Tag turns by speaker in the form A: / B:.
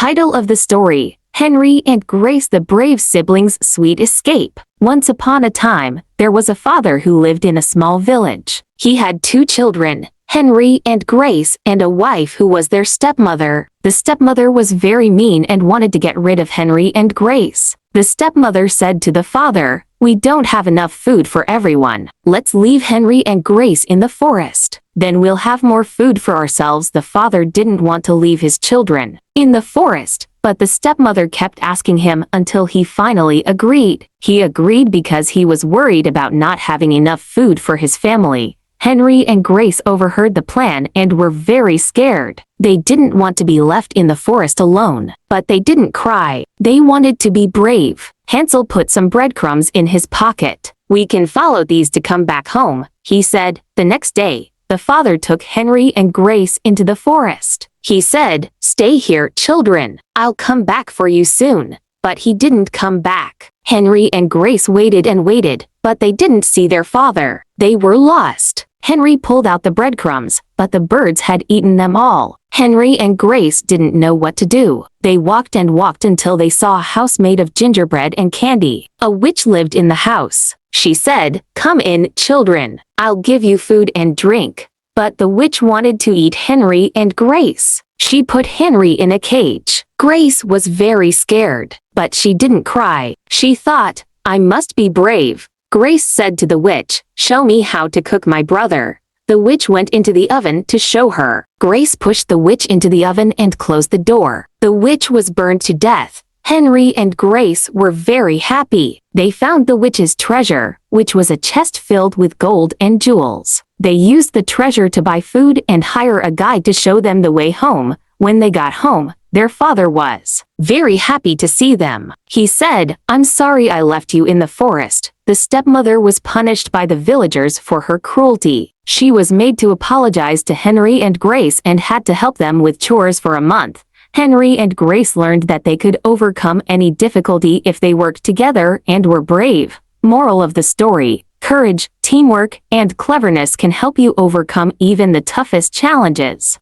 A: Title of the story: Henry and Grace, the Brave Siblings' Sweet Escape. Once upon a time, there was a father who lived in a small village. He had two children, Henry and Grace, and a wife who was their stepmother. The stepmother was very mean and wanted to get rid of Henry and Grace. The stepmother said to the father, "We don't have enough food for everyone. Let's leave Henry and Grace in the forest. Then we'll have more food for ourselves." The father didn't want to leave his children in the forest, but the stepmother kept asking him until he finally agreed. He agreed because he was worried about not having enough food for his family. Henry and Grace overheard the plan and were very scared. They didn't want to be left in the forest alone, but they didn't cry. They wanted to be brave. Hansel put some breadcrumbs in his pocket. "We can follow these to come back home," he said. The next day, the father took Henry and Grace into the forest. He said, "Stay here, children. I'll come back for you soon." But he didn't come back. Henry and Grace waited and waited, but they didn't see their father. They were lost. Henry pulled out the breadcrumbs, but the birds had eaten them all. Henry and Grace didn't know what to do. They walked and walked until they saw a house made of gingerbread and candy. A witch lived in the house. She said, "Come in, children. I'll give you food and drink." But the witch wanted to eat Henry and Grace. She put Henry in a cage. Grace was very scared, but she didn't cry. She thought, "I must be brave." Grace said to the witch, "Show me how to cook my brother." The witch went into the oven to show her. Grace pushed the witch into the oven and closed the door. The witch was burned to death. Henry and Grace were very happy. They found the witch's treasure, which was a chest filled with gold and jewels. They used the treasure to buy food and hire a guide to show them the way home. When they got home, their father was very happy to see them. He said, "I'm sorry I left you in the forest." The stepmother was punished by the villagers for her cruelty. She was made to apologize to Henry and Grace and had to help them with chores for a month. Henry and Grace learned that they could overcome any difficulty if they worked together and were brave. Moral of the story: courage, teamwork, and cleverness can help you overcome even the toughest challenges.